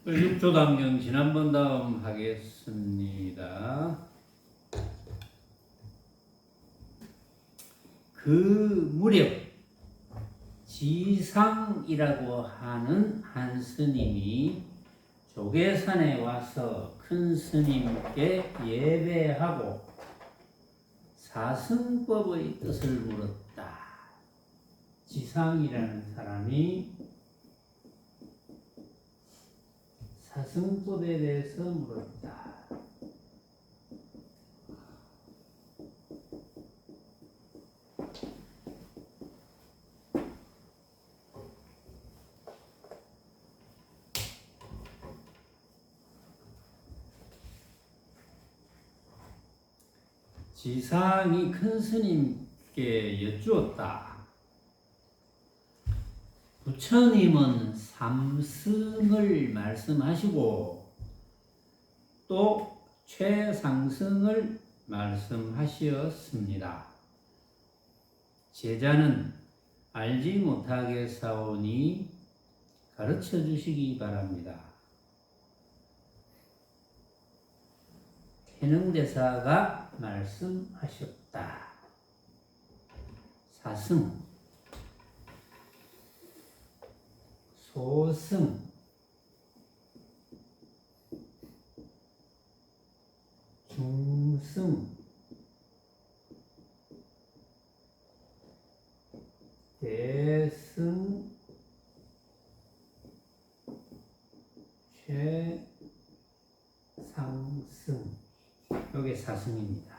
육조담경 지난번 다음 하겠습니다. 그 무렵 지상이라고 하는 한 스님이 조계산에 와서 큰 스님께 예배하고 사승법의 뜻을 물었다. 지상이라는 사람이 사승법에 대해서 물었다. 지상이 큰 스님께 여쭈었다. 부처님은 삼승을 말씀하시고 또 최상승을 말씀하시었습니다. 제자는 알지 못하겠사오니 가르쳐 주시기 바랍니다. 해능대사가 말씀하셨다. 사승, 소승, 중승, 대승, 최상승. 여기 사승입니다.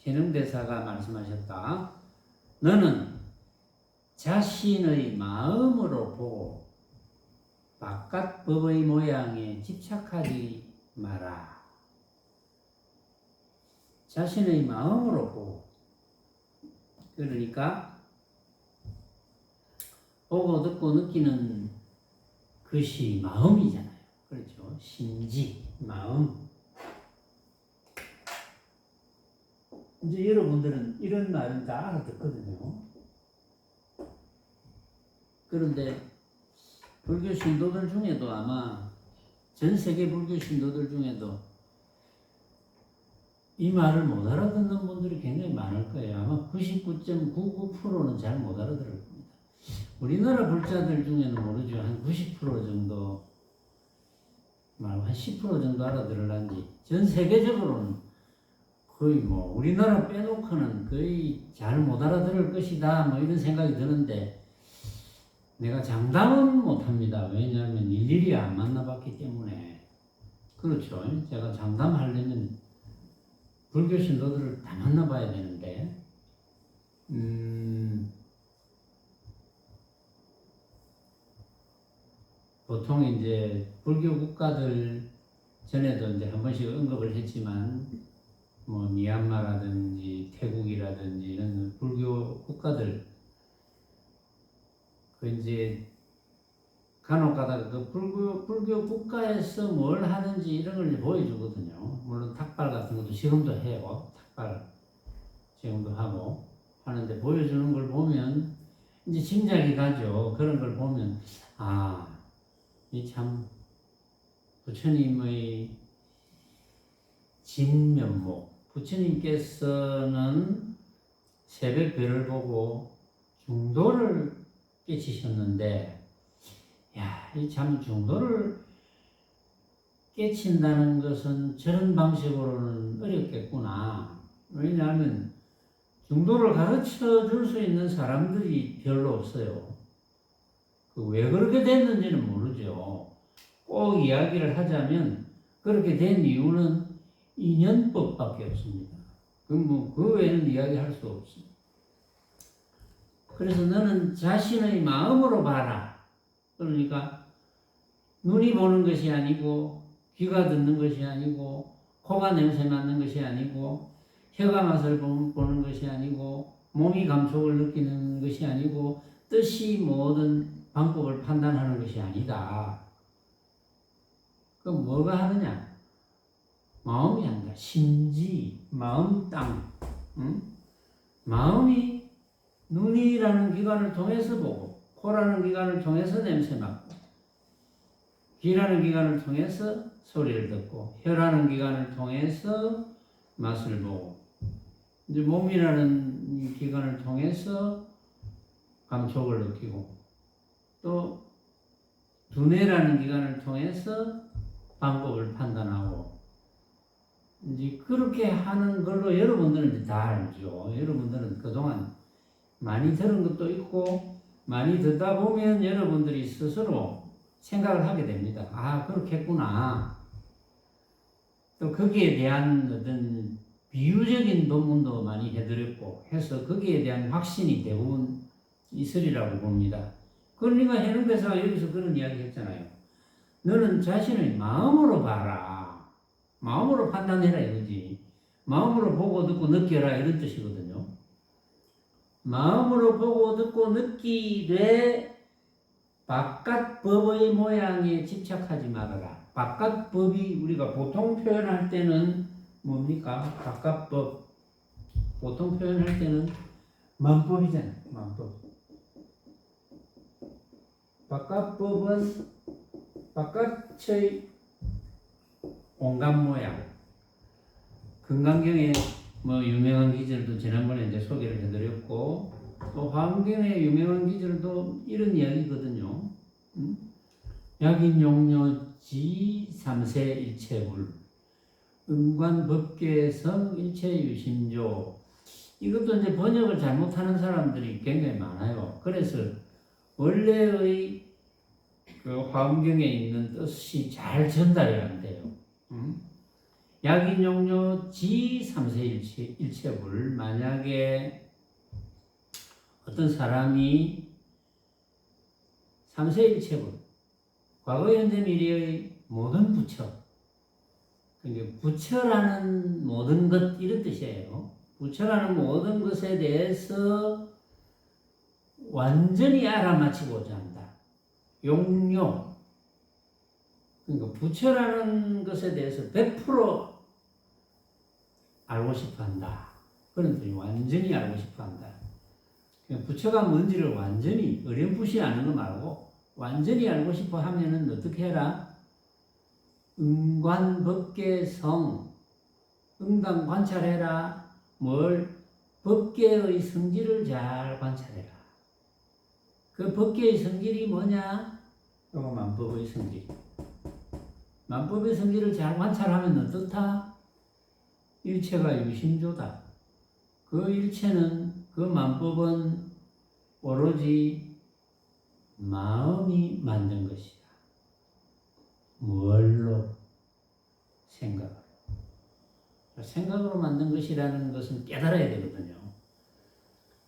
해능대사가 말씀하셨다. 너는 자신의 마음으로 보고 바깥 법의 모양에 집착하지 마라. 자신의 마음으로 보고, 그러니까 보고 듣고 느끼는 것이 마음이잖아요. 그렇죠? 심지, 마음. 이제 여러분들은 이런 말은 다 알아듣거든요. 그런데 불교 신도들 중에도 아마 전 세계 불교 신도들 중에도 이 말을 못 알아듣는 분들이 굉장히 많을 거예요. 아마 99.99%는 잘 못 알아들을 겁니다. 우리나라 불자들 중에는 모르죠. 한 90% 정도, 한 10% 정도 알아들을란지, 전 세계적으로는 거의 뭐 우리나라 빼놓고는 거의 잘 못 알아들을 것이다, 뭐 이런 생각이 드는데, 내가 장담은 못합니다. 왜냐하면 일일이 안 만나봤기 때문에. 그렇죠. 제가 장담하려면 불교 신도들을 다 만나봐야 되는데, 보통 이제 불교 국가들, 전에도 이제 한 번씩 언급을 했지만, 뭐 미얀마라든지 태국이라든지 이런 불교 국가들, 그 이제 간혹 가다가 그 불교 국가에서 뭘 하는지 이런 걸 보여주거든요. 물론 탁발 같은 것도 지금도 해요. 탁발 지금도 하고 하는데, 보여주는 걸 보면 이제 짐작이 가죠. 그런 걸 보면, 아, 이 참 부처님의 진면목, 부처님께서는 새벽별을 보고 중도를 깨치셨는데, 야, 이 참 중도를 깨친다는 것은 저런 방식으로는 어렵겠구나. 왜냐하면 중도를 가르쳐 줄 수 있는 사람들이 별로 없어요. 왜 그렇게 됐는지는 모르죠. 꼭 이야기를 하자면 그렇게 된 이유는 인연법밖에 없습니다. 그 외에는 이야기할 수 없습니다. 그래서 너는 자신의 마음으로 봐라. 그러니까 눈이 보는 것이 아니고, 귀가 듣는 것이 아니고, 코가 냄새 맡는 것이 아니고, 혀가 맛을 보는 것이 아니고, 몸이 감촉을 느끼는 것이 아니고, 뜻이 모든 방법을 판단하는 것이 아니다. 그럼 뭐가 하느냐? 마음이 한다. 심지, 마음 땅. 응? 마음이 눈이라는 기관을 통해서 보고, 코라는 기관을 통해서 냄새 맡고, 귀라는 기관을 통해서 소리를 듣고, 혀라는 기관을 통해서 맛을 보고, 이제 몸이라는 기관을 통해서 감촉을 느끼고, 또 두뇌라는 기관을 통해서 방법을 판단하고, 이제 그렇게 하는 걸로 여러분들은 이제 다 알죠. 여러분들은 그동안 많이 들은 것도 있고, 많이 듣다 보면 여러분들이 스스로 생각을 하게 됩니다. 아, 그렇겠구나. 또 거기에 대한 어떤 비유적인 본문도 많이 해드렸고 해서 거기에 대한 확신이 대부분 있으리라고 봅니다. 그러니까 해능대사가 여기서 그런 이야기 했잖아요. 너는 자신의 마음으로 봐라. 마음으로 판단해라 이거지. 마음으로 보고 듣고 느껴라 이런 뜻이거든요. 마음으로 보고 듣고 느끼되 바깥 법의 모양에 집착하지 말아라. 바깥 법이 우리가 보통 표현할 때는 뭡니까? 바깥 법. 보통 표현할 때는 만법이잖아요. 만법. 바깥 법은 바깥의 온갖 모양. 금강경에 뭐 유명한 기절도 지난번에 이제 소개를 해드렸고, 또 화엄경의 유명한 기절도 이런 이야기거든요. 약인용료지 삼세일체불, 음관법계성 일체유심조. 이것도 이제 번역을 잘못하는 사람들이 굉장히 많아요. 그래서 원래의 그 화엄경에 있는 뜻이 잘 전달이 안 돼요. 약인용료지 삼세일체불. 만약에 어떤 사람이 삼세일체불, 과거, 현재, 미래의 모든 부처, 그러니까 부처라는 모든 것 이런 뜻이에요. 부처라는 모든 것에 대해서 완전히 알아맞히고자 한다. 용료, 그러니까 부처라는 것에 대해서 100% 알고 싶어 한다. 그런 뜻이 완전히 알고 싶어 한다. 부처가 뭔지를 완전히 어렴풋이 아는 거 말고 완전히 알고 싶어 하면은 어떻게 해라? 음관법계성, 응당 관찰해라. 뭘? 법계의 성질을 잘 관찰해라. 그 법계의 성질이 뭐냐? 이거 만법의 성질. 만법의 성질을 잘 관찰하면 어떻다? 일체가 유심조다. 그 일체는, 그 만법은 오로지 마음이 만든 것이다. 뭘로? 생각으로. 생각으로 만든 것이라는 것은 깨달아야 되거든요.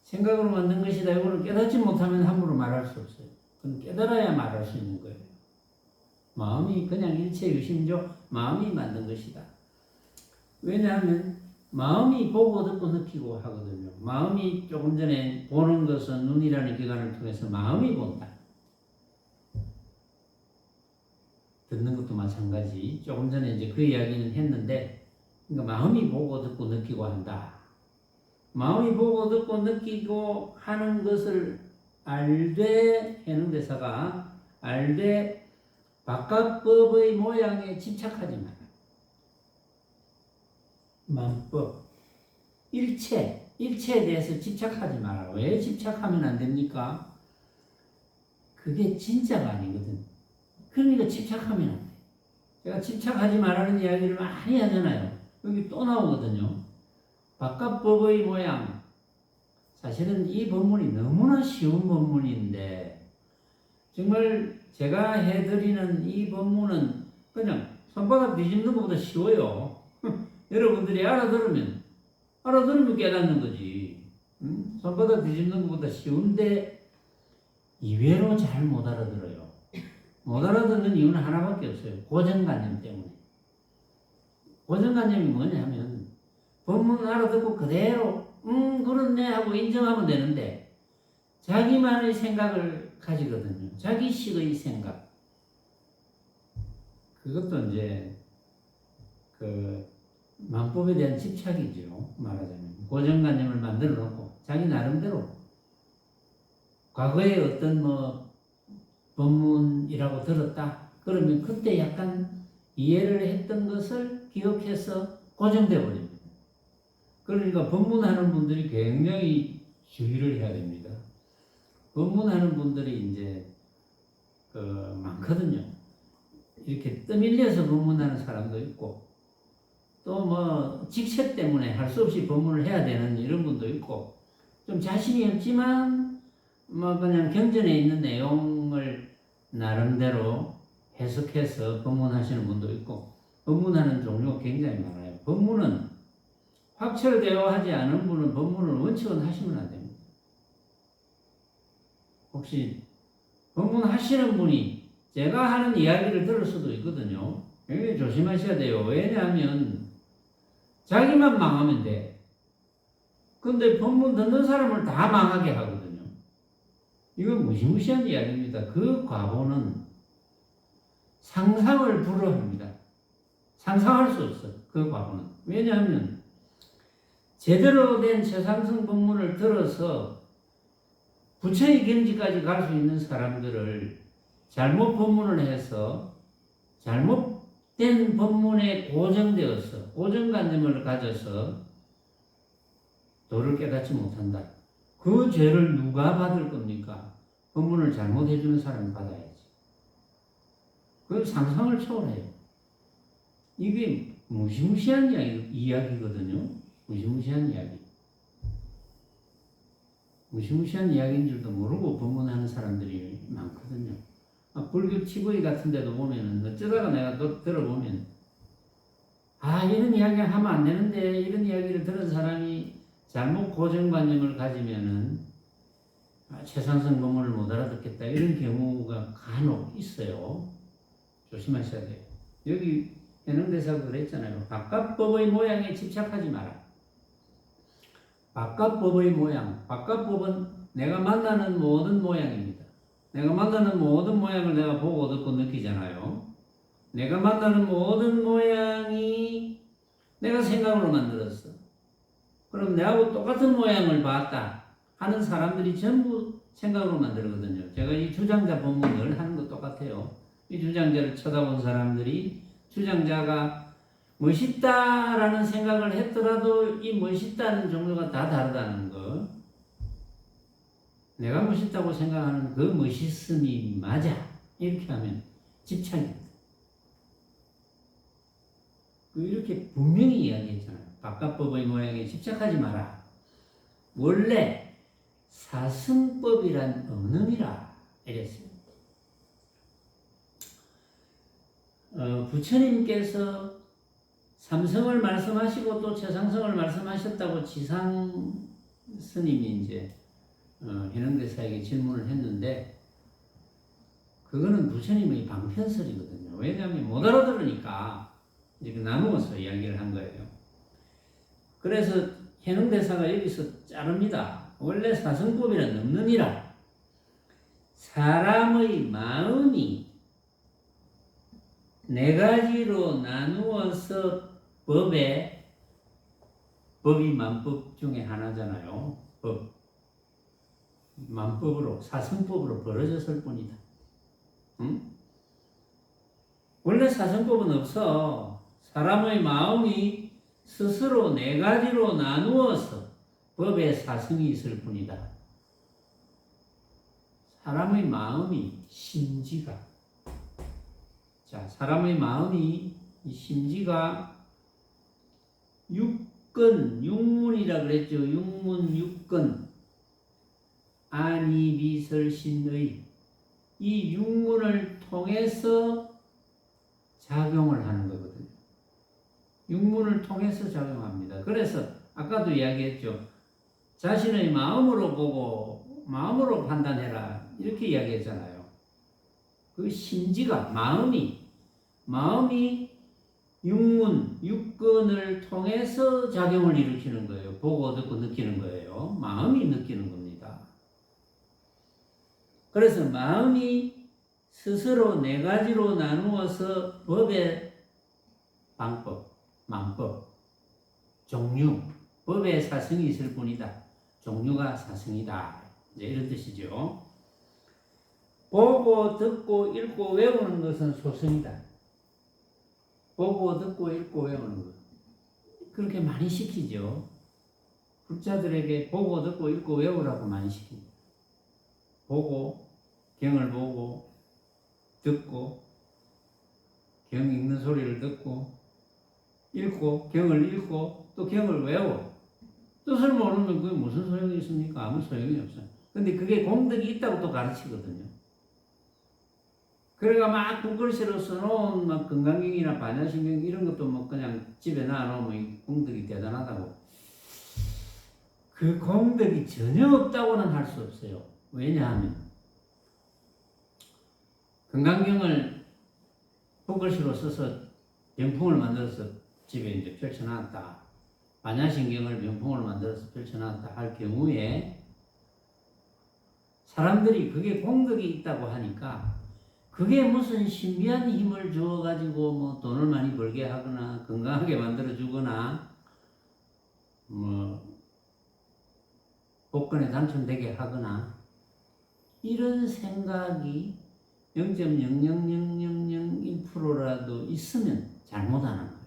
생각으로 만든 것이다. 이거를 깨닫지 못하면 함부로 말할 수 없어요. 그건 깨달아야 말할 수 있는 거예요. 마음이 그냥 일체 유심조, 마음이 만든 것이다. 왜냐하면 마음이 보고 듣고 느끼고 하거든요. 마음이 조금 전에 보는 것은 눈이라는 기관을 통해서 마음이 본다. 듣는 것도 마찬가지. 조금 전에 이제 그 이야기는 했는데, 그러니까 마음이 보고 듣고 느끼고 한다. 마음이 보고 듣고 느끼고 하는 것을 알되, 해능대사가 알되 바깥법의 모양에 집착하지 마라. 만법, 일체에 대해서 집착하지 마라. 왜 집착하면 안 됩니까? 그게 진짜가 아니거든. 그러니까 집착하면 안 돼. 제가 집착하지 말라는 이야기를 많이 하잖아요. 여기 또 나오거든요. 바깥법의 모양. 사실은 이 본문이 너무나 쉬운 본문인데, 정말 제가 해드리는 이 본문은 그냥 손바닥 뒤집는 것보다 쉬워요. 여러분들이 알아들으면 깨닫는 거지. 손바닥 뒤집는 것보다 쉬운데 이외로 잘 못 알아들어요. 못 알아듣는 이유는 하나밖에 없어요. 고정관념 때문에. 고정관념이 뭐냐 하면 본문 알아듣고 그대로 그렇네 하고 인정하면 되는데 자기만의 생각을 가지거든요. 자기식의 생각. 그것도 이제 그 만법에 대한 집착이죠. 말하자면 고정관념을 만들어 놓고 자기 나름대로 과거에 어떤 뭐 법문이라고 들었다. 그러면 그때 약간 이해를 했던 것을 기억해서 고정돼 버립니다. 그러니까 법문하는 분들이 굉장히 주의를 해야 됩니다. 법문하는 분들이 이제 많거든요. 이렇게 떠밀려서 법문하는 사람도 있고, 또 뭐 직책 때문에 할 수 없이 법문을 해야 되는 이런 분도 있고, 좀 자신이 없지만 뭐 그냥 경전에 있는 내용을 나름대로 해석해서 법문하시는 분도 있고, 법문하는 종류가 굉장히 많아요. 법문은 확철되어 하지 않은 분은 법문을 원칙은 하시면 안 됩니다. 혹시 법문하시는 분이 제가 하는 이야기를 들을 수도 있거든요. 굉장히 조심하셔야 돼요. 왜냐하면 자기만 망하면 돼. 근데 법문 듣는 사람을 다 망하게 하거든요. 이건 무시무시한 이야기입니다. 그 과보는 상상을 불허합니다. 상상할 수 없어. 그 과보는. 왜냐하면 제대로 된 최상승 법문을 들어서 부처의 경지까지 갈 수 있는 사람들을 잘못 법문을 해서 잘못된 법문에 고정되어서 고정관념을 가져서 도를 깨닫지 못한다. 그 죄를 누가 받을 겁니까? 법문을 잘못해주는 사람이 받아야지. 그건 상상을 초월해요. 이게 무시무시한 이야기거든요. 무시무시한 이야기. 무시무시한 이야기인 줄도 모르고 법문하는 사람들이 많거든요. 불교 치부이 같은 데도 보면은 어쩌다가 내가 들어보면 이런 이야기 하면 안 되는데 이런 이야기를 들은 사람이 잘못 고정관념을 가지면은 최상승 법문을 못 알아듣겠다 이런 경우가 간혹 있어요. 조심하셔야 돼요. 여기 해능대사가 그랬잖아요. 바깥법의 모양에 집착하지 마라. 바깥법의 모양, 바깥법은 내가 만나는 모든 모양입니다. 내가 만나는 모든 모양을 내가 보고 듣고 느끼잖아요. 내가 만나는 모든 모양이 내가 생각으로 만들었어. 그럼 내하고 똑같은 모양을 봤다 하는 사람들이 전부 생각으로 만들거든요. 제가 이 주장자 법문을 하는 거 똑같아요. 이 주장자를 쳐다본 사람들이 주장자가 멋있다라는 생각을 했더라도 이 멋있다는 종류가 다 다르다는 거. 내가 멋있다고 생각하는 그 멋있음이 맞아. 이렇게 하면 집착입니다. 이렇게 분명히 이야기했잖아요. 바깥법의 모양에 집착하지 마라. 원래 사승법이란 없느니라 이랬어요. 부처님께서 삼성을 말씀하시고 또 최상승을 말씀하셨다고 지상 스님이 이제 해능대사에게 질문을 했는데 그거는 부처님의 방편설이거든요. 왜냐하면 못 알아들으니까 이렇게 나누어서 이야기를 한 거예요. 그래서 해능대사가 여기서 자릅니다. 원래 사승법이란 없느니라. 사람의 마음이 네 가지로 나누어서 법이 만법 중에 하나잖아요. 만법으로 사승법으로 벌어졌을 뿐이다. 응? 원래 사승법은 없어. 사람의 마음이 스스로 네 가지로 나누어서 법에 사승이 있을 뿐이다. 사람의 마음이 심지가 사람의 마음이 이 심지가 육문이라 그랬죠. 육근 안이비설신의 이 육문을 통해서 작용을 하는 거거든요. 육문을 통해서 작용합니다. 그래서 아까도 이야기했죠. 자신의 마음으로 보고 마음으로 판단해라 이렇게 이야기했잖아요. 그 심지가 마음이 육근을 통해서 작용을 일으키는 거예요. 보고 듣고 느끼는 거예요. 마음이 느끼는 겁니다. 그래서 마음이 스스로 네 가지로 나누어서 법의 방법, 만법, 종류, 법의 사성이 있을 뿐이다. 종류가 사성이다. 이제 이런 뜻이죠. 보고 듣고 읽고 외우는 것은 소승이다. 보고 듣고 읽고 외우는 것. 그렇게 많이 시키죠. 불자들에게 보고 듣고 읽고 외우라고 많이 시킵니다. 보고, 경을 보고, 듣고, 경 읽는 소리를 듣고, 읽고, 경을 읽고, 또 경을 외워. 뜻을 모르면 그게 무슨 소용이 있습니까? 아무 소용이 없어요. 근데 그게 공덕이 있다고 또 가르치거든요. 그래가 막 국글씨로 써놓은 막 건강경이나 반야신경 이런 것도 뭐 그냥 집에 놔놓으면 공덕이 대단하다고. 그 공덕이 전혀 없다고는 할 수 없어요. 왜냐하면 건강경을 국글씨로 써서 병풍을 만들어서 집에 이제 펼쳐놨다. 반야신경을 병풍을 만들어서 펼쳐놨다 할 경우에 사람들이 그게 공덕이 있다고 하니까 그게 무슨 신비한 힘을 주어가지고 뭐 돈을 많이 벌게 하거나 건강하게 만들어주거나 뭐 복권에 당첨되게 하거나 이런 생각이 0.00001%라도 있으면 잘못하는 거예요.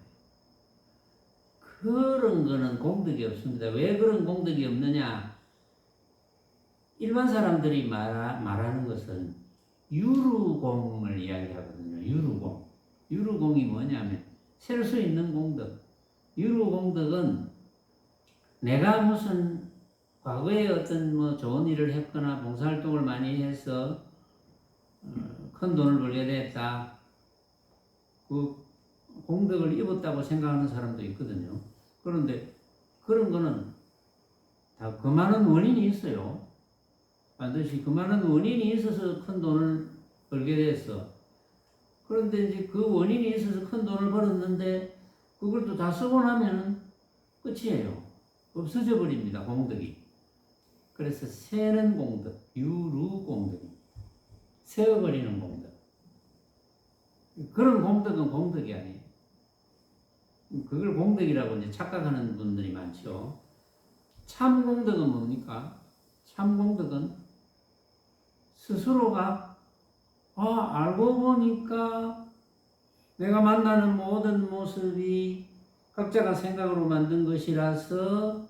그런 거는 공덕이 없습니다. 왜 그런 공덕이 없느냐? 일반 사람들이 말하는 것은 유루공을 이야기하거든요. 유루공. 유루공이 뭐냐면 셀 수 있는 공덕. 유루공덕은 내가 무슨 과거에 어떤 뭐 좋은 일을 했거나 봉사활동을 많이 해서 큰 돈을 벌게 됐다. 그 공덕을 입었다고 생각하는 사람도 있거든요. 그런데 그런 거는 다 그 많은 원인이 있어요. 반드시 그 많은 원인이 있어서 큰 돈을 벌게 됐어. 그런데 이제 그 원인이 있어서 큰 돈을 벌었는데 그걸 또 다 쓰고 나면 끝이에요. 없어져 버립니다. 공덕이. 그래서 세는 공덕, 유루공덕입니다. 세어버리는 공덕. 그런 공덕은 공덕이 아니에요. 그걸 공덕이라고 이제 착각하는 분들이 많죠. 참 공덕은 뭡니까? 참 공덕은 스스로가 알고 보니까 내가 만나는 모든 모습이 각자가 생각으로 만든 것이라서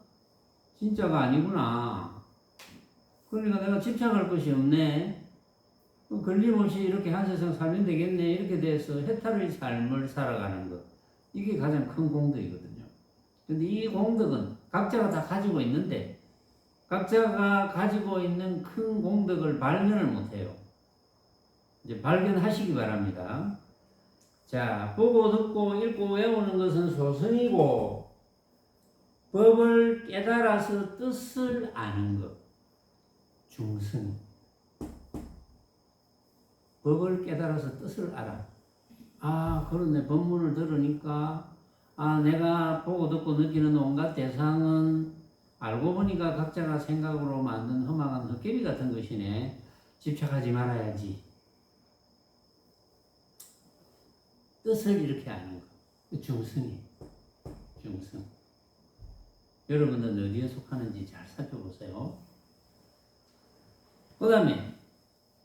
진짜가 아니구나. 그러니까 내가 집착할 것이 없네. 걸림없이 이렇게 한 세상 살면 되겠네. 이렇게 돼서 해탈의 삶을 살아가는 것. 이게 가장 큰 공덕이거든요. 근데 이 공덕은 각자가 다 가지고 있는데 각자가 가지고 있는 큰 공덕을 발견을 못해요. 이제 발견하시기 바랍니다. 자, 보고 듣고 읽고 외우는 것은 소승이고 법을 깨달아서 뜻을 아는 것. 중승. 법을 깨달아서 뜻을 알아. 그런데 법문을 들으니까 내가 보고 듣고 느끼는 온갖 대상은 알고 보니까 각자가 생각으로 만든 허망한 헛개비 같은 것이네. 집착하지 말아야지. 뜻을 이렇게 아는 거. 중승이에요. 중승. 여러분들은 어디에 속하는지 잘 살펴보세요. 그 다음에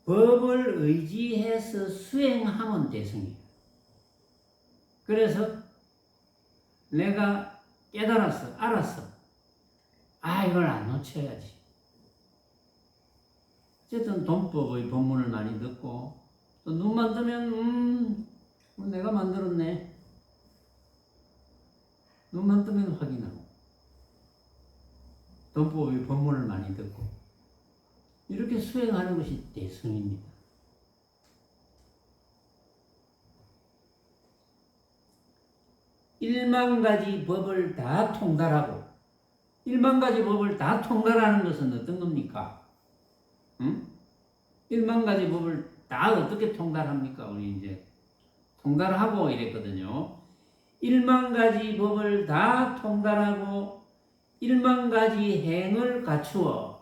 법을 의지해서 수행하면 대승이에요. 그래서 내가 깨달았어, 알았어. 이걸 안 놓쳐야지. 어쨌든 돈법의 법문을 많이 듣고 또 눈만 뜨면 내가 만들었네. 눈만 뜨면 확인하고 돈법의 법문을 많이 듣고 이렇게 수행하는 것이 대승입니다. 일만가지 법을 다 통달하고 일만가지 법을 다 통달하는 것은 어떤 겁니까? 일만가지 법을 다 어떻게 통달합니까? 우리 이제 통달하고 이랬거든요. 일만가지 법을 다 통달하고 일만가지 행을 갖추어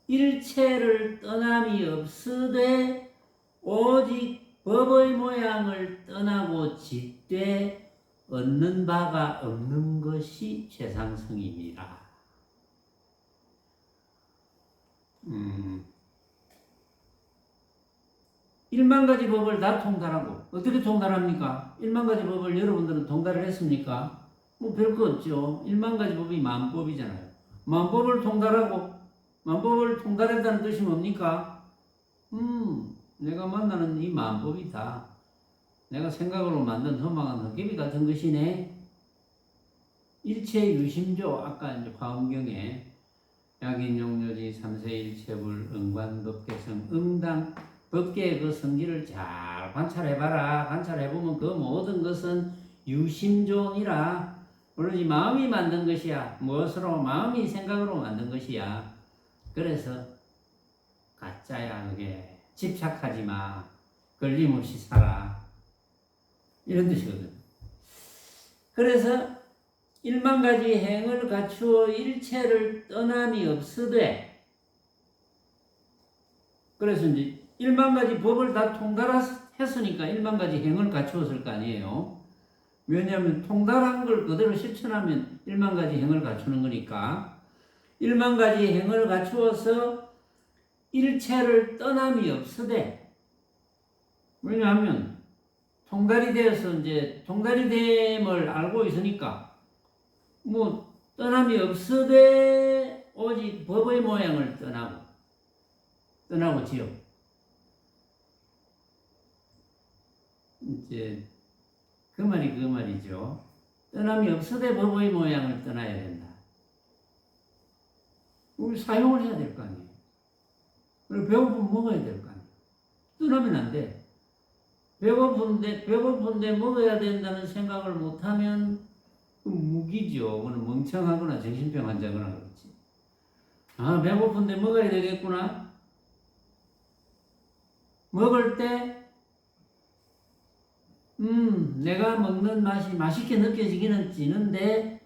일체를 떠남이 없으되 오직 법의 모양을 떠나고 짓되 얻는 바가 없는 것이 최상승입니다. 1만 가지 법을 다 통달하고 어떻게 통달합니까? 1만 가지 법을 여러분들은 통달을 했습니까? 뭐 별거 없죠. 1만 가지 법이 만법이잖아요. 만법을 통달하고 만법을 통달했다는 뜻이 뭡니까? 내가 만나는 이 만법이 다 내가 생각으로 만든 허망한 헛개비 같은 것이네. 일체 유심조 아까 이제 화엄경에 약인용료지 삼세일체불 응관법계성 응당 법계의 그 성질을 잘 관찰해봐라. 관찰해보면 그 모든 것은 유심존이라. 오로지 마음이 만든 것이야. 무엇으로? 마음이 생각으로 만든 것이야. 그래서 가짜야. 그게 집착하지 마. 걸림없이 살아. 이런 뜻이거든. 그래서 1만 가지 행을 갖추어 일체를 떠남이 없으되, 그래서 이제 1만 가지 법을 다 통달했으니까 1만 가지 행을 갖추었을 거 아니에요. 왜냐하면 통달한 걸 그대로 실천하면 1만 가지 행을 갖추는 거니까 1만 가지 행을 갖추어서 일체를 떠남이 없으되, 왜냐하면 통달이 되어서 이제 통달이 됨을 알고 있으니까 뭐 떠남이 없으되 오직 법의 모양을 떠나고지요. 이제 그 말이 그 말이죠. 떠남이 없으되 법의 모양을 떠나야 된다. 우리 사용을 해야 될 거 아니에요. 그리고 배고프면 먹어야 될 거 아니에요. 떠나면 안 돼. 배고픈데 먹어야 된다는 생각을 못하면 무기죠. 그건 멍청하거나 정신병 환자거나 그렇지. 아, 배고픈데 먹어야 되겠구나. 먹을 때 내가 먹는 맛이 맛있게 느껴지기는 지는데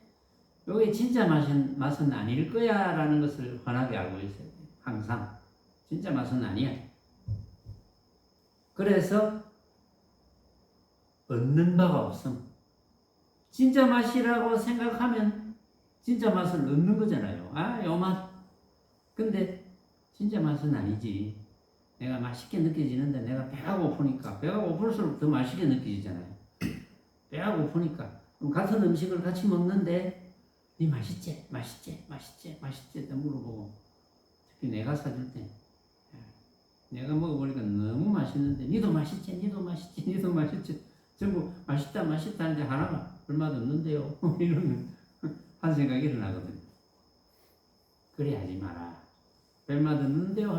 이게 진짜 맛은 아닐 거야 라는 것을 환하게 알고 있어야 돼. 항상 진짜 맛은 아니야. 그래서 얻는 바가 없음. 진짜 맛이라고 생각하면 진짜 맛을 얻는 거잖아요. 아, 요 맛. 근데 진짜 맛은 아니지. 내가 맛있게 느껴지는데 내가 배가 고플수록 더 맛있게 느껴지잖아요. 배가 고프니까. 그럼 같은 음식을 같이 먹는데 니 맛있지? 또 물어보고, 특히 내가 사줄 때 내가 먹어보니까 너무 맛있는데 니도 맛있지? 전부 맛있다 하는데 하나가 얼마도 없는데요. 이러면 한 생각이 일어나거든요. 그래 하지 마라. 얼마도 없는데요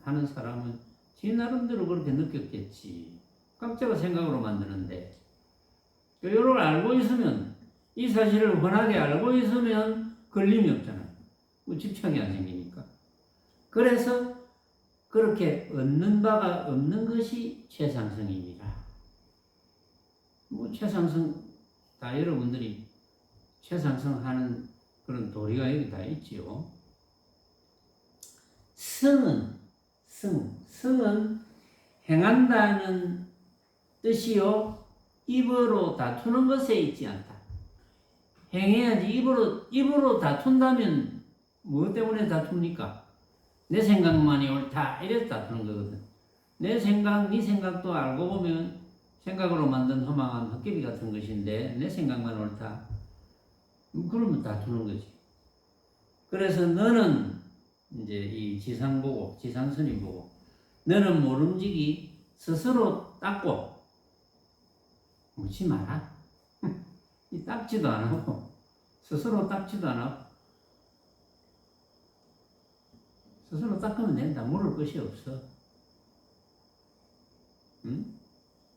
하는 사람은 지 나름대로 그렇게 느꼈겠지. 각자가 생각으로 만드는데, 이걸 알고 있으면, 이 사실을 훤하게 알고 있으면 걸림이 없잖아요. 뭐 집착이 안 생기니까. 그래서 그렇게 얻는 바가 없는 것이 최상승입니다. 뭐 최상승 다 여러분들이 최상승하는 그런 도리가 여기 다 있지요. 승은 행한다는 뜻이요 입으로 다투는 것에 있지 않다. 행해야지. 입으로 다툰다면 뭐 때문에 다툽니까? 내 생각만이 옳다 이래서 다투는 거거든. 내 생각, 네 생각도 알고 보면 생각으로 만든 허망한 헛개비 같은 것인데 내 생각만 옳다. 그러면 다투는 거지. 그래서 너는 이제 이 지상스님 보고 너는 모름지기 스스로 닦고 묻지 마라. 이 닦지도 안 하고 스스로 닦지도 안 하고 스스로 닦으면 된다. 물을 것이 없어.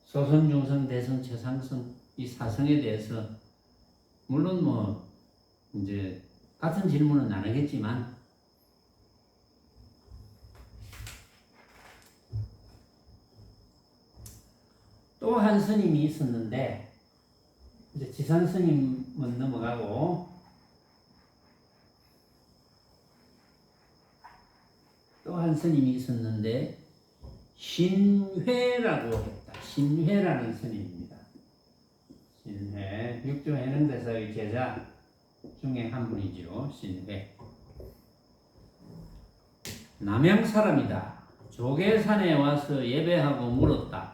소선, 중성, 대성, 최상성 이 사성에 대해서 물론 뭐 이제 같은 질문은 안 하겠지만 또 한 스님이 있었는데 이제 지상 스님은 넘어가고 또 한 스님이 있었는데 신회라고 했다. 신회라는 스님입니다. 신회 육조해능대사의 제자 중에 한 분이죠. 신회 남양 사람이다. 조계산에 와서 예배하고 물었다.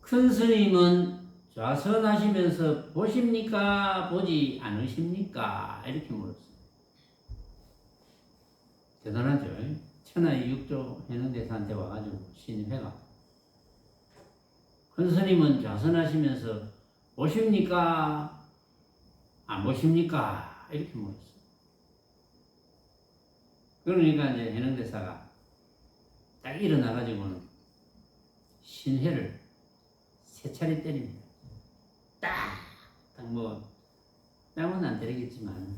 큰 스님은 좌선하시면서 보십니까? 보지 않으십니까? 이렇게 물었어요. 대단하죠. 천하의 육조 해능대사한테 와가지고 신회가 큰 스님은 좌선하시면서 보십니까? 안 보십니까? 이렇게 물었어요. 그러니까 이제 해능대사가 딱 일어나가지고는 신회를 세 차례 때립니다. 딱 뭐 뺨은 안 때리겠지만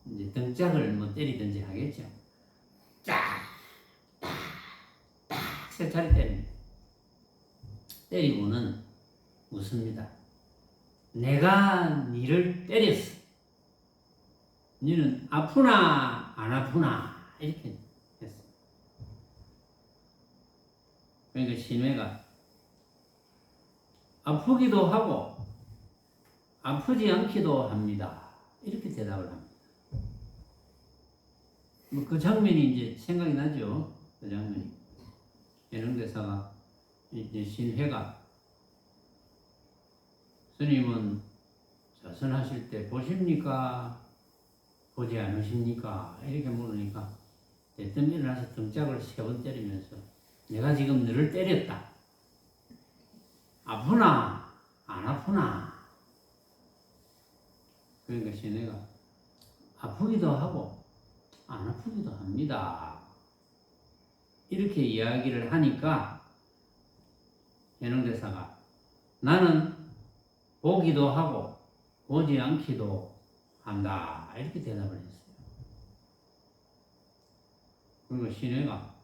이제 등짝을 뭐 때리든지 하겠죠. 딱 세 차례 때립니다. 때리고는 묻습니다. 내가 니를 때렸어. 니는 아프나 안 아프나 이렇게 했어. 그러니까 신회가 아프기도 하고 아프지 않기도 합니다. 이렇게 대답을 합니다. 뭐 그 장면이 이제 생각이 나죠. 그 장면이. 예능대사가 이제 신회가 스님은 자선하실 때 보십니까? 보지 않으십니까? 이렇게 물으니까 대뜸 일어나서 등짝을 3번 때리면서 내가 지금 너를 때렸다. 아프나 안 아프나? 그러니까 신혜가 아프기도 하고 안 아프기도 합니다. 이렇게 이야기를 하니까 예능대사가 나는 보기도 하고 보지 않기도 한다. 이렇게 대답을 했어요. 그리고 신혜가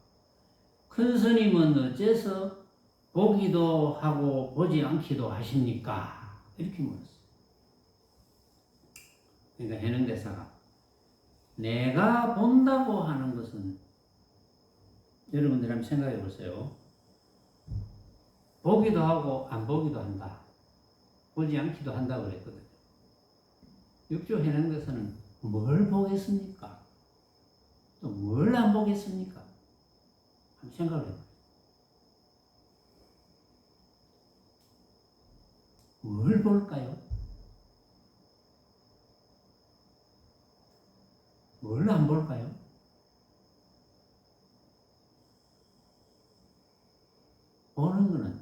큰 스님은 어째서 보기도 하고 보지 않기도 하십니까? 이렇게 물었어요. 그러니까 해능대사가 내가 본다고 하는 것은 여러분들 한번 생각해 보세요. 보기도 하고 안 보기도 한다. 보지 않기도 한다고 그랬거든요. 육조 해능대사는 뭘 보겠습니까? 또 뭘 안 보겠습니까? 한번 생각을 해봐요. 뭘 볼까요? 뭘 안 볼까요? 보는 거는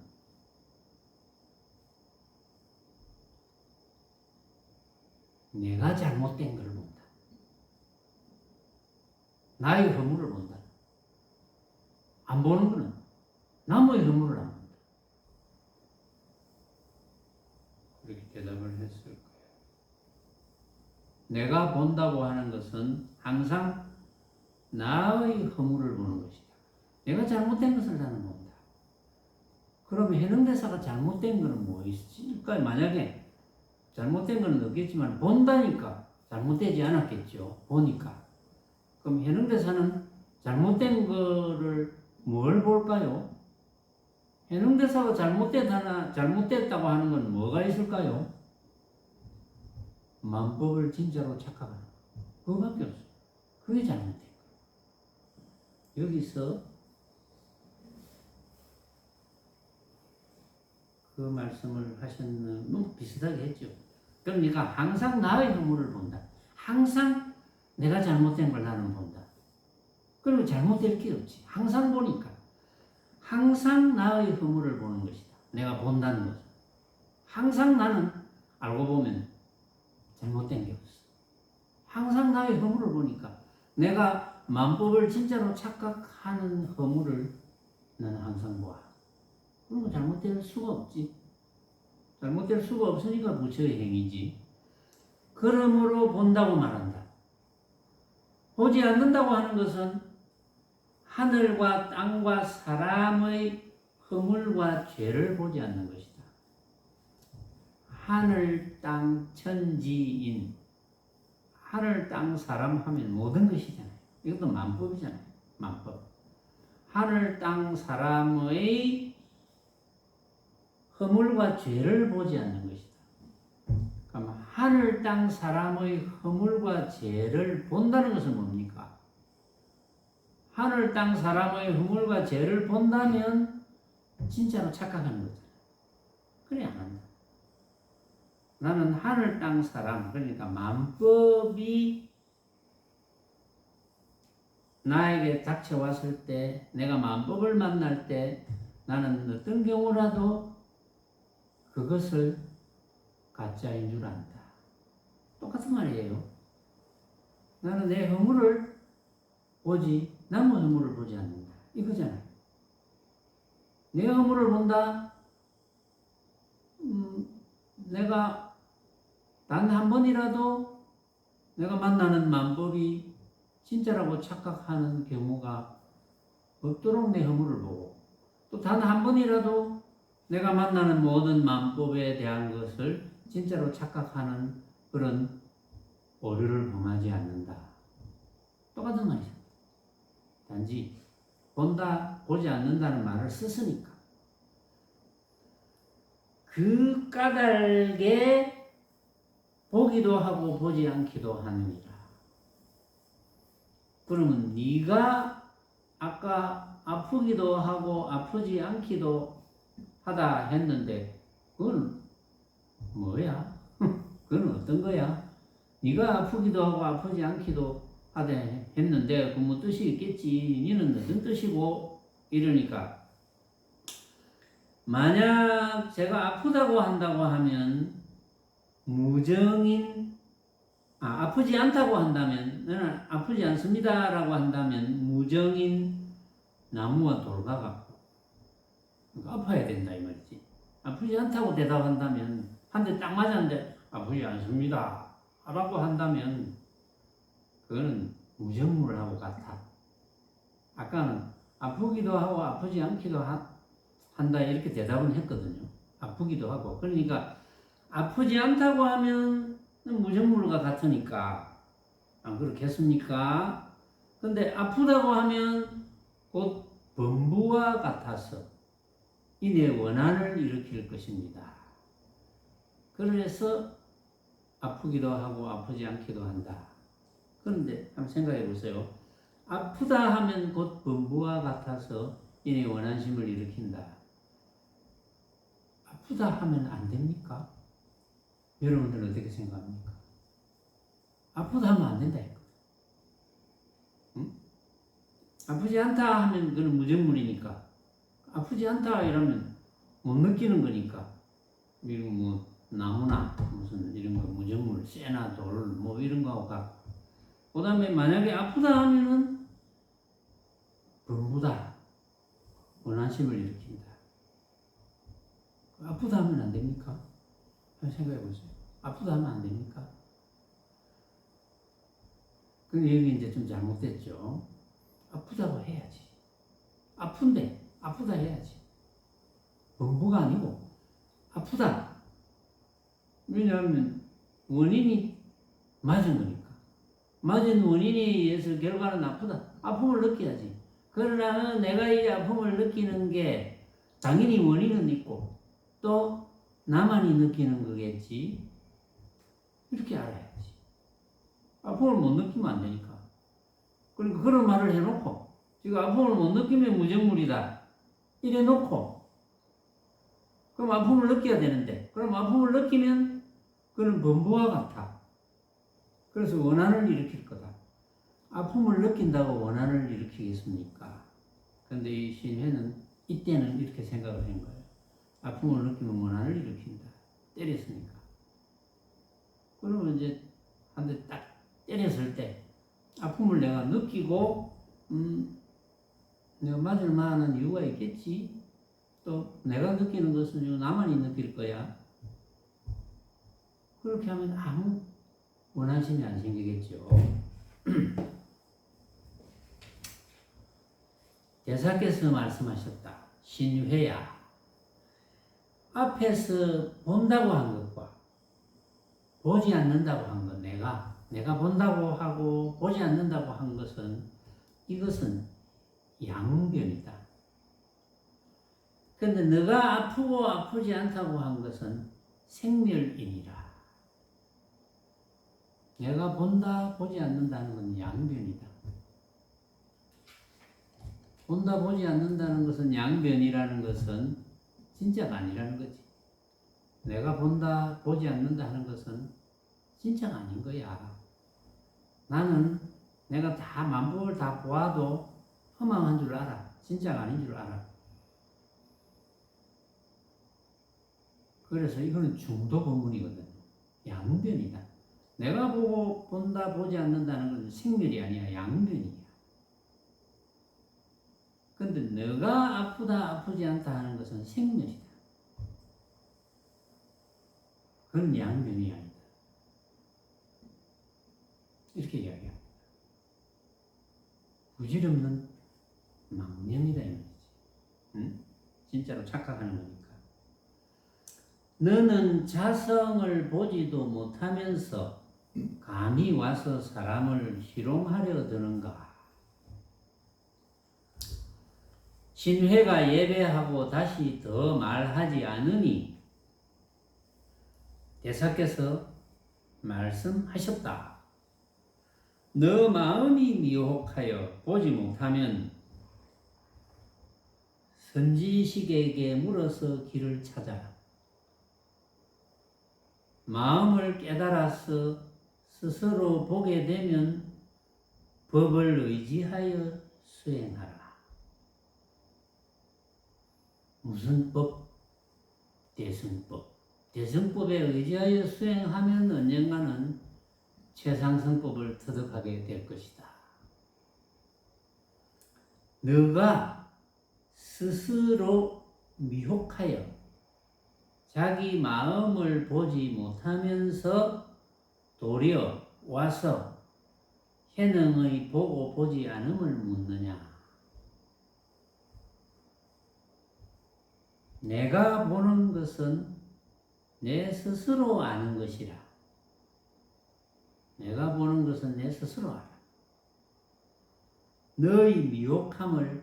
내가 잘못된 걸 본다. 나의 허물을 본다. 안 보는 거는 남의 허물을 안 본다. 그렇게 대답을 했을 거예요. 내가 본다고 하는 것은 항상 나의 허물을 보는 것이다. 내가 잘못된 것을 나는 본다. 그러면 해능대사가 잘못된 것은 뭐 있을까? 만약에 잘못된 것은 없겠지만 본다니까 잘못되지 않았겠죠. 보니까. 그럼 해능대사는 잘못된 거를 뭘 볼까요? 해능대사가 잘못됐다고 하는 건 뭐가 있을까요? 만법을 진짜로 착각하는 거. 그거밖에 없어요. 그게 잘못된 거예요. 여기서 그 말씀을 하셨는 뭐 비슷하게 했죠. 그러니까 항상 나의 허물을 본다. 항상 내가 잘못된 걸 나는 본다. 그리고 잘못될 게 없지. 항상 보니까. 항상 나의 허물을 보는 것이다. 내가 본다는 것은. 항상 나는 알고 보면 잘못된 게 없어. 항상 나의 허물을 보니까 내가 만법을 진짜로 착각하는 허물을 나는 항상 보아. 그럼 잘못될 수가 없지. 잘못될 수가 없으니까 부처의 행위지. 그러므로 본다고 말한다. 보지 않는다고 하는 것은 하늘과 땅과 사람의 허물과 죄를 보지 않는 것이다. 하늘, 땅, 천지인. 하늘, 땅, 사람 하면 모든 것이잖아요. 이것도 만법이잖아요. 만법. 하늘, 땅, 사람의 허물과 죄를 보지 않는 것이다. 그럼 하늘, 땅, 사람의 허물과 죄를 본다는 것은 뭡니까? 하늘 땅 사람의 허물과 죄를 본다면 진짜로 착각하는 거잖아. 그래 안 한다. 나는 하늘 땅 사람, 그러니까 만법이 나에게 닥쳐왔을 때, 내가 만법을 만날 때 나는 어떤 경우라도 그것을 가짜인 줄 안다. 똑같은 말이에요. 나는 내 허물을 보지 남의 허물을 보지 않는다. 이거잖아요. 내 허물을 본다. 내가 단 한 번이라도 내가 만나는 만법이 진짜라고 착각하는 경우가 없도록 내 허물을 보고, 또 단 한 번이라도 내가 만나는 모든 만법에 대한 것을 진짜로 착각하는 그런 오류를 범하지 않는다. 똑같은 말이죠. 단지 본다, 보지 않는다는 말을 썼으니까. 그 까닭에 보기도 하고 보지 않기도 하느니라. 그러면 네가 아까 아프기도 하고 아프지 않기도 하다 했는데 그건 뭐야? 그건 어떤 거야? 네가 아프기도 하고 아프지 않기도 하다 했는데 그 뭐 뜻이 있겠지. 니는 어떤 뜻이고 이러니까 만약 제가 아프다고 한다고 하면 무정인 아프지 않다고 한다면 나는 아프지 않습니다라고 한다면 무정인 나무와 돌과 같고 그러니까 아파야 된다 이 말이지. 아프지 않다고 대답한다면 한 대 딱 맞았는데 아프지 않습니다 라고 한다면 그거는 무정물하고 같아. 아까는 아프기도 하고 아프지 않기도 한다 이렇게 대답은 했거든요. 아프기도 하고. 그러니까 아프지 않다고 하면 무정물과 같으니까 안 그렇겠습니까? 근데 아프다고 하면 곧 범부와 같아서 이내 원한을 일으킬 것입니다. 그래서 아프기도 하고 아프지 않기도 한다. 그런데 한번 생각해 보세요. 아프다 하면 곧 범부와 같아서 이내 원한심을 일으킨다. 아프다 하면 안 됩니까? 여러분들은 어떻게 생각합니까? 아프다 하면 안 된다. 응? 아프지 않다 하면 그건 무정물이니까. 아프지 않다 이러면 못 느끼는 거니까. 이런 뭐 나무나 무슨 이런 거 무정물, 쇠나 돌 뭐 이런 거하고 같고. 그 다음에 만약에 아프다 하면은 범부다. 원한심을 일으킨다. 아프다 하면 안 됩니까? 한번 생각해 보세요. 아프다 하면 안 됩니까? 그 얘기 이제 좀 잘못됐죠. 아프다고 해야지. 아픈데 아프다 해야지. 범부가 아니고 아프다. 왜냐하면 원인이 맞은 거니까. 맞은 원인에 의해서 결과는 아프다. 아픔을 느껴야지. 그러나 내가 이 아픔을 느끼는 게 당연히 원인은 있고 또 나만이 느끼는 거겠지. 이렇게 알아야지. 아픔을 못 느끼면 안 되니까. 그러니까 그런 말을 해놓고 지금 아픔을 못 느끼면 무정물이다. 이래 놓고 그럼 아픔을 느껴야 되는데 그럼 아픔을 느끼면 그는 범부와 같아. 그래서 원한을 일으킬 거다. 아픔을 느낀다고 원한을 일으키겠습니까? 근데 이 신회는 이때는 이렇게 생각을 한 거예요. 아픔을 느끼면 원한을 일으킨다. 때렸으니까. 그러면 이제 한 대 딱 때렸을 때 아픔을 내가 느끼고 내가 맞을 만한 이유가 있겠지. 또 내가 느끼는 것은 나만이 느낄 거야. 그렇게 하면 아무 원한심이 안 생기겠죠. 대사께서 말씀하셨다. 신회야. 앞에서 본다고 한 것과 보지 않는다고 한 것, 내가 본다고 하고 보지 않는다고 한 것은 이것은 양변이다. 그런데 너가 아프고 아프지 않다고 한 것은 생멸이니라. 내가 본다, 보지 않는다는 건 양변이다. 본다 보지 않는다는 것은 양변이라는 것은 진짜가 아니라는 거지. 내가 본다 보지 않는다 하는 것은 진짜가 아닌 거야. 나는 내가 다 만법을 다 보아도 허망한 줄 알아. 진짜가 아닌 줄 알아. 그래서 이거는 중도 법문이거든요. 양변이다. 내가 보고 본다 보지 않는다는 것은 생멸이 아니야. 양변이야. 근데 너가 아프다 아프지 않다 하는 것은 생멸이다. 그건 양변이 아니다. 이렇게 이야기합니다. 부질없는 망념이다 이 말이지. 응? 진짜로 착각하는 거니까. 너는 자성을 보지도 못하면서 감히 와서 사람을 희롱하려 드는가? 신회가 예배하고 다시 더 말하지 않으니 대사께서 말씀하셨다. 너 마음이 미혹하여 보지 못하면 선지식에게 물어서 길을 찾아라. 마음을 깨달아서 스스로 보게 되면 법을 의지하여 수행하라. 무슨 법? 대승법. 대승법에 의지하여 수행하면 언젠가는 최상승법을 터득하게 될 것이다. 너가 스스로 미혹하여 자기 마음을 보지 못하면서 도리어 와서 현행의 보고 보지 않음을 묻느냐? 내가 보는 것은 내 스스로 아는 것이라. 내가 보는 것은 내 스스로 알아. 너의 미혹함을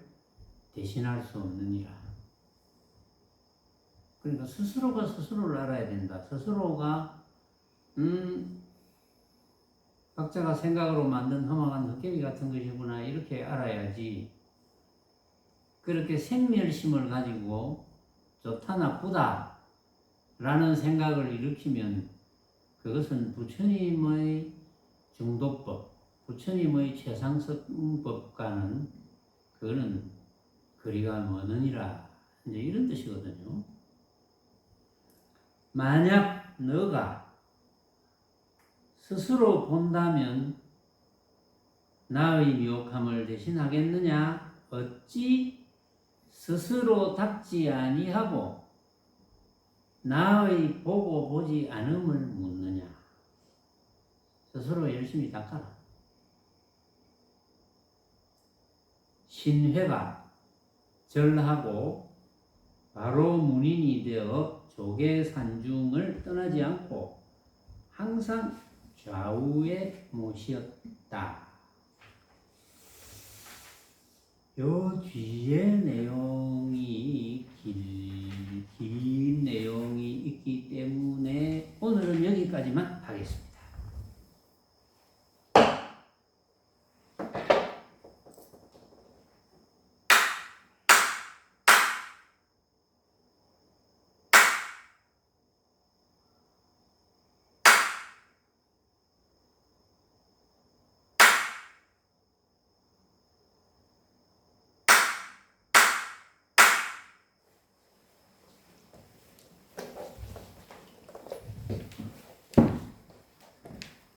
대신할 수 없느니라. 그러니까 스스로가 스스로를 알아야 된다. 스스로가 각자가 생각으로 만든 허망한 헛개비 같은 것이구나 이렇게 알아야지. 그렇게 생멸심을 가지고 좋다 나쁘다 라는 생각을 일으키면 그것은 부처님의 중도법, 부처님의 최상승법과는 그거는 거리가 머느니라 이제 이런 뜻이거든요. 만약 너가 스스로 본다면 나의 미혹함을 대신하겠느냐? 어찌 스스로 닦지 아니하고 나의 보고 보지 않음을 묻느냐? 스스로 열심히 닦아라. 신회가 절하고 바로 문인이 되어 조계산중을 떠나지 않고 항상 좌우에 모시었다. 요 뒤에 내용이 긴 내용이 있기 때문에 오늘은 여기까지만